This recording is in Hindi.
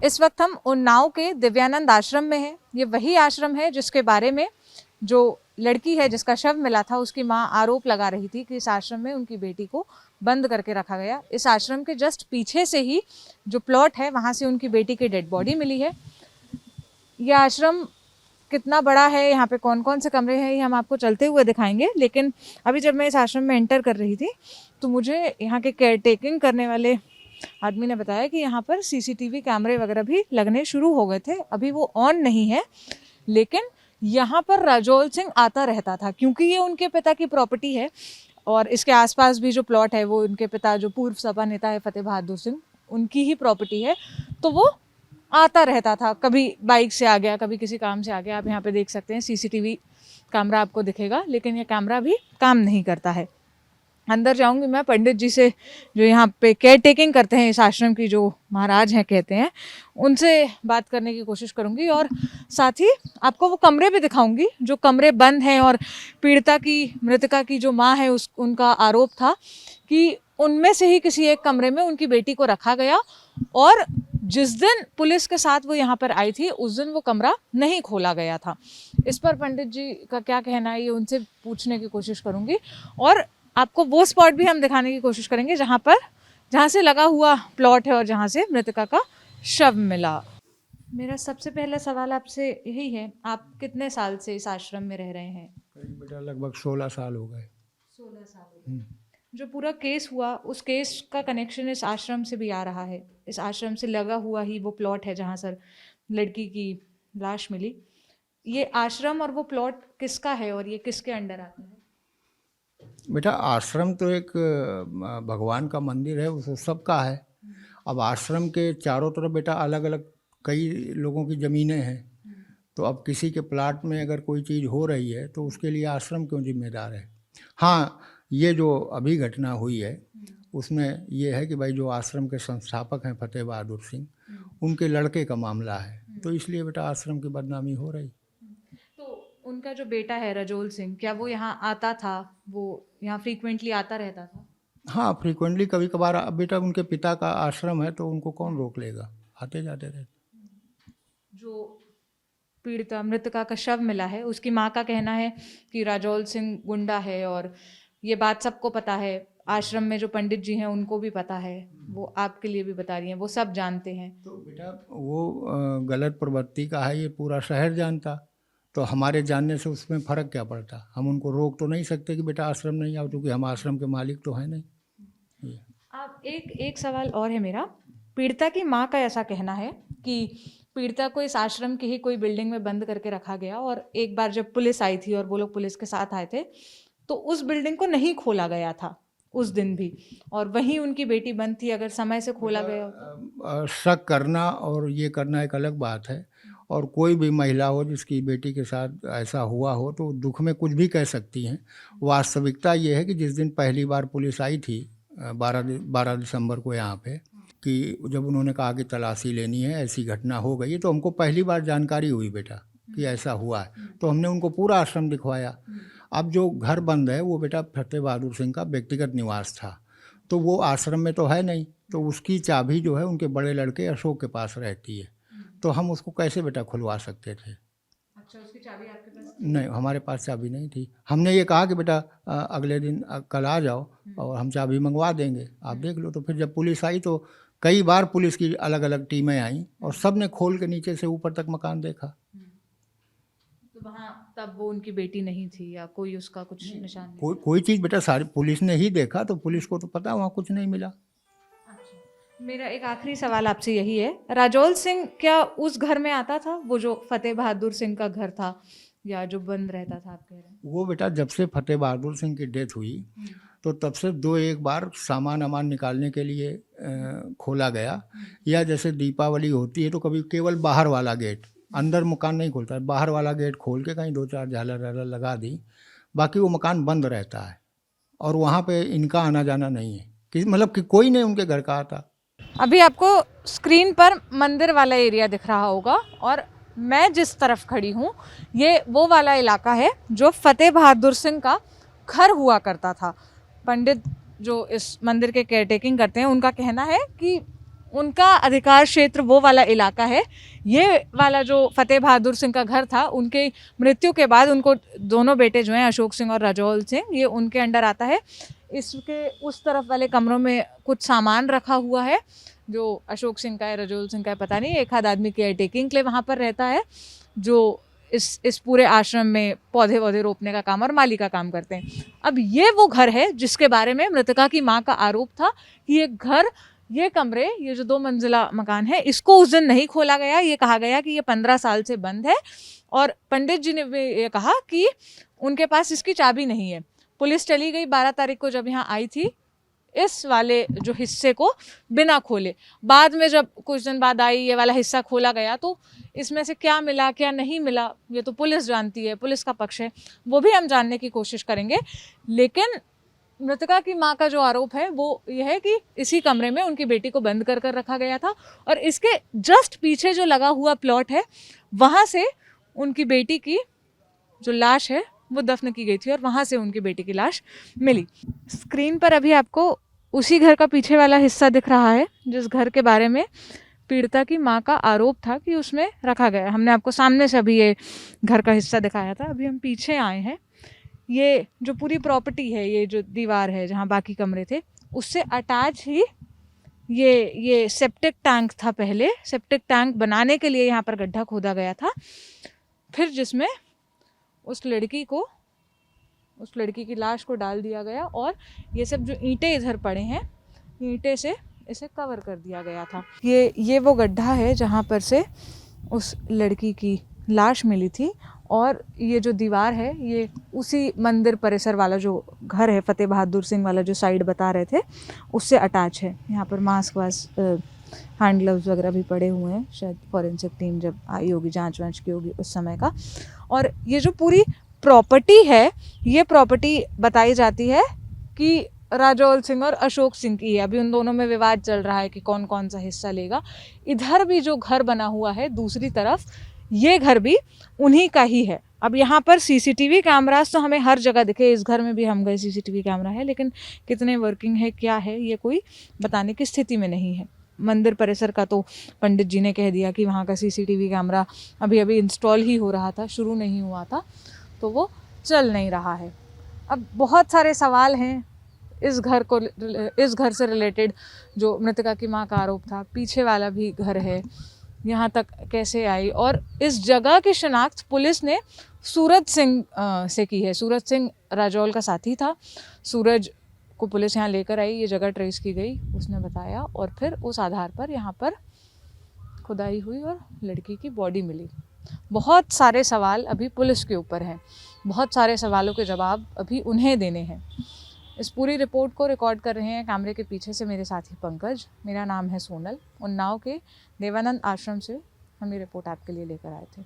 इस वक्त हम उन्नाव के दिव्यानंद आश्रम में हैं। ये वही आश्रम है जिसके बारे में जो लड़की है जिसका शव मिला था उसकी मां आरोप लगा रही थी कि इस आश्रम में उनकी बेटी को बंद करके रखा गया। इस आश्रम के जस्ट पीछे से ही जो प्लॉट है वहाँ से उनकी बेटी की डेड बॉडी मिली है। यह आश्रम कितना बड़ा है, यहाँ पे कौन कौन से कमरे हैं, ये हम आपको चलते हुए दिखाएंगे। लेकिन अभी जब मैं इस आश्रम में एंटर कर रही थी तो मुझे यहाँ के केयर टेकिंग करने वाले आदमी ने बताया कि यहाँ पर सीसीटीवी कैमरे वगैरह भी लगने शुरू हो गए थे। अभी वो ऑन नहीं है, लेकिन यहाँ पर राजौल सिंह आता रहता था क्योंकि ये उनके पिता की प्रॉपर्टी है और इसके आसपास भी जो प्लॉट है वो उनके पिता जो पूर्व सपा नेता है फतेह बहादुर सिंह उनकी ही प्रॉपर्टी है। तो वो आता रहता था, कभी बाइक से आ गया, कभी किसी काम से आ गया। आप यहाँ पे देख सकते हैं सीसीटीवी कैमरा आपको दिखेगा, लेकिन ये कैमरा भी काम नहीं करता है। अंदर जाऊंगी मैं, पंडित जी से जो यहाँ पे केयर टेकिंग करते हैं इस आश्रम की, जो महाराज हैं कहते हैं, उनसे बात करने की कोशिश करूंगी और साथ ही आपको वो कमरे भी दिखाऊंगी जो कमरे बंद हैं। और पीड़िता की, मृतका की जो माँ है उनका आरोप था कि उनमें से ही किसी एक कमरे में उनकी बेटी को रखा गया और जिस दिन पुलिस के साथ वो यहाँ पर आई थी उस दिन वो कमरा नहीं खोला गया था। इस पर पंडित जी का क्या कहना है ये उनसे पूछने की कोशिश करूंगी और आपको वो स्पॉट भी हम दिखाने की कोशिश करेंगे जहाँ से लगा हुआ प्लॉट है और जहाँ से मृतका का शव मिला। मेरा सबसे पहला सवाल आपसे यही है, आप कितने साल से इस आश्रम में रह रहे हैं? बेटा लगभग 16 साल हो गए। 16 साल हो गए। जो पूरा केस हुआ उस केस का कनेक्शन इस आश्रम से भी आ रहा है। इस आश्रम से लगा हुआ ही वो प्लॉट है जहाँ सर लड़की की लाश मिली। ये आश्रम और वो प्लॉट किसका है और ये किसके अंडर आता है? बेटा आश्रम तो एक भगवान का मंदिर है, उस सबका है। अब आश्रम के चारों तरफ बेटा अलग अलग कई लोगों की ज़मीनें हैं, तो अब किसी के प्लाट में अगर कोई चीज़ हो रही है तो उसके लिए आश्रम क्यों जिम्मेदार है। हाँ, ये जो अभी घटना हुई है उसमें ये है कि भाई जो आश्रम के संस्थापक हैं फतेह बहादुर सिंह, उनके लड़के का मामला है, तो इसलिए बेटा आश्रम की बदनामी हो रही। तो उनका जो बेटा है राजौल सिंह, क्या वो यहाँ आता था? वो यहाँ फ्रीक्वेंटली आता रहता था? हाँ, फ्रीक्वेंटली कभी कभार। अब बेटा उनके पिता का आश्रम है तो उनको कौन रोक लेगा, आते जाते रहते। जो पीड़िता मृतका का शव मिला है उसकी माँ का कहना है कि राजौल सिंह गुंडा है और ये बात सबको पता है। आश्रम में जो पंडित जी हैं उनको भी पता है, वो आपके लिए भी बता रही हैं, वो सब जानते हैं। तो बेटा वो गलत प्रवृत्ति का है, ये पूरा शहर जानता, तो हमारे जानने से उसमें फ़र्क क्या पड़ता। हम उनको रोक तो नहीं सकते कि बेटा आश्रम नहीं आओ, क्योंकि हम आश्रम के मालिक तो हैं नहीं। आप एक सवाल और है मेरा। पीड़िता की माँ का ऐसा कहना है कि पीड़िता को इस आश्रम की ही कोई बिल्डिंग में बंद करके रखा गया और एक बार जब पुलिस आई थी और वो लोग पुलिस के साथ आए थे तो उस बिल्डिंग को नहीं खोला गया था उस दिन भी, और वहीं उनकी बेटी बंद थी। अगर समय से खोला गया होता। शक करना और ये करना एक अलग बात है, और कोई भी महिला हो जिसकी बेटी के साथ ऐसा हुआ हो तो दुख में कुछ भी कह सकती हैं। वास्तविकता ये है कि जिस दिन पहली बार पुलिस आई थी 12 दिसंबर को यहाँ पे, कि जब उन्होंने कहा कि तलाशी लेनी है, ऐसी घटना हो गई है, तो हमको पहली बार जानकारी हुई बेटा कि ऐसा हुआ है, तो हमने उनको पूरा आश्रम दिखवाया। अब जो घर बंद है वो बेटा फतेह बहादुर सिंह का व्यक्तिगत निवास था, तो वो आश्रम में तो है नहीं, तो उसकी चाबी जो है उनके बड़े लड़के अशोक के पास रहती है, तो हम उसको कैसे बेटा खुलवा सकते थे। अच्छा, उसकी चाबी आपके पास? नहीं, हमारे पास चाबी नहीं थी। हमने ये कहा कि बेटा अगले दिन कल आ जाओ और हम चाबी मंगवा देंगे, आप देख लो। तो फिर जब पुलिस आई तो कई बार पुलिस की अलग अलग टीमें आई और सब ने खोल के नीचे से ऊपर तक मकान देखा। तो वहाँ तब वो उनकी बेटी नहीं थी या कोई उसका कुछ निशान नहीं? कोई चीज़ बेटा सारी पुलिस ने ही देखा, तो पुलिस को तो पता वहाँ कुछ नहीं मिला। मेरा एक आखिरी सवाल आपसे यही है, राजौल सिंह क्या उस घर में आता था, वो जो फतेह बहादुर सिंह का घर था या जो बंद रहता था आप कह रहे हैं? वो बेटा जब से फतेह बहादुर सिंह की डेथ हुई तो तब से 2-1 बार सामान अमान निकालने के लिए खोला गया, या जैसे दीपावली होती है तो कभी केवल बाहर वाला गेट, अंदर मकान नहीं खोलता है, बाहर वाला गेट खोल के कहीं 2-4 झालर लगा दी, बाकी वो मकान बंद रहता है और वहाँ पे इनका आना जाना नहीं है, कि मतलब कि कोई नहीं उनके घर का आता। अभी आपको स्क्रीन पर मंदिर वाला एरिया दिख रहा होगा और मैं जिस तरफ खड़ी हूँ ये वो वाला इलाका है जो फतेह बहादुर सिंह का घर हुआ करता था। पंडित जो इस मंदिर के केयर टेकिंग करते हैं उनका कहना है कि उनका अधिकार क्षेत्र वो वाला इलाका है। ये वाला जो फतेह बहादुर सिंह का घर था, उनके मृत्यु के बाद उनको दोनों बेटे जो हैं अशोक सिंह और रजौल सिंह, ये उनके अंडर आता है। इसके उस तरफ वाले कमरों में कुछ सामान रखा हुआ है जो अशोक सिंह का है, रजौल सिंह का है पता नहीं। एक आध आदमी केयर टेकिंग के लिए वहाँ पर रहता है जो इस पूरे आश्रम में पौधे वौधे रोपने का काम और माली का काम करते हैं। अब ये वो घर है जिसके बारे में मृतका की माँ का आरोप था कि ये घर, ये कमरे, ये जो 2 मंजिला मकान है, इसको उस दिन नहीं खोला गया। ये कहा गया कि ये 15 साल से बंद है और पंडित जी ने भी ये कहा कि उनके पास इसकी चाबी नहीं है। पुलिस चली गई 12 तारीख को जब यहाँ आई थी, इस वाले जो हिस्से को बिना खोले। बाद में जब कुछ दिन बाद आई, ये वाला हिस्सा खोला गया तो इसमें से क्या मिला क्या नहीं मिला ये तो पुलिस जानती है, पुलिस का पक्ष है, वो भी हम जानने की कोशिश करेंगे। लेकिन मृतका की माँ का जो आरोप है वो ये है कि इसी कमरे में उनकी बेटी को बंद कर रखा गया था और इसके जस्ट पीछे जो लगा हुआ प्लॉट है वहाँ से उनकी बेटी की जो लाश है वो दफन की गई थी और वहाँ से उनकी बेटी की लाश मिली। स्क्रीन पर अभी आपको उसी घर का पीछे वाला हिस्सा दिख रहा है जिस घर के बारे में पीड़िता की माँ का आरोप था कि उसमें रखा गया। हमने आपको सामने से अभी ये घर का हिस्सा दिखाया था, अभी हम पीछे आए हैं। ये जो पूरी प्रॉपर्टी है, ये जो दीवार है जहाँ बाकी कमरे थे, उससे अटैच ही ये सेप्टिक टैंक था। पहले सेप्टिक टैंक बनाने के लिए यहाँ पर गड्ढा खोदा गया था, फिर जिसमें उस लड़की की लाश को डाल दिया गया और ये सब जो ईंटें इधर पड़े हैं, ईंटें से इसे कवर कर दिया गया था। ये वो गड्ढा है जहाँ पर से उस लड़की की लाश मिली थी और ये जो दीवार है ये उसी मंदिर परिसर वाला जो घर है, फतेह बहादुर सिंह वाला जो साइड बता रहे थे, उससे अटैच है। यहाँ पर मास्क हैंड ग्लव्स वगैरह भी पड़े हुए हैं, शायद फॉरेंसिक टीम जब आई होगी, जांच वांच की होगी उस समय का। और ये जो पूरी प्रॉपर्टी है, ये प्रॉपर्टी बताई जाती है कि राजौल सिंह और अशोक सिंह की है। अभी उन दोनों में विवाद चल रहा है कि कौन कौन सा हिस्सा लेगा। इधर भी जो घर बना हुआ है दूसरी तरफ, ये घर भी उन्हीं का ही है। अब यहाँ पर सीसीटीवी कैमरास तो हमें हर जगह दिखे, इस घर में भी हम गए सीसीटीवी कैमरा है, लेकिन कितने वर्किंग है क्या है ये कोई बताने की स्थिति में नहीं है। मंदिर परिसर का तो पंडित जी ने कह दिया कि वहाँ का सीसीटीवी कैमरा अभी अभी इंस्टॉल ही हो रहा था, शुरू नहीं हुआ था, तो वो चल नहीं रहा है। अब बहुत सारे सवाल हैं इस घर से रिलेटेड जो मृतका की माँ का आरोप था। पीछे वाला भी घर है, यहाँ तक कैसे आई, और इस जगह की शिनाख्त पुलिस ने सूरज सिंह से की है। सूरज सिंह राजौल का साथी था। सूरज को पुलिस यहाँ लेकर आई, ये जगह ट्रेस की गई, उसने बताया और फिर उस आधार पर यहाँ पर खुदाई हुई और लड़की की बॉडी मिली। बहुत सारे सवाल अभी पुलिस के ऊपर हैं, बहुत सारे सवालों के जवाब अभी उन्हें देने हैं। इस पूरी रिपोर्ट को रिकॉर्ड कर रहे हैं कैमरे के पीछे से मेरे साथी पंकज। मेरा नाम है सोनल। उन्नाव के देवानंद आश्रम से हम ये रिपोर्ट आपके लिए लेकर आए थे।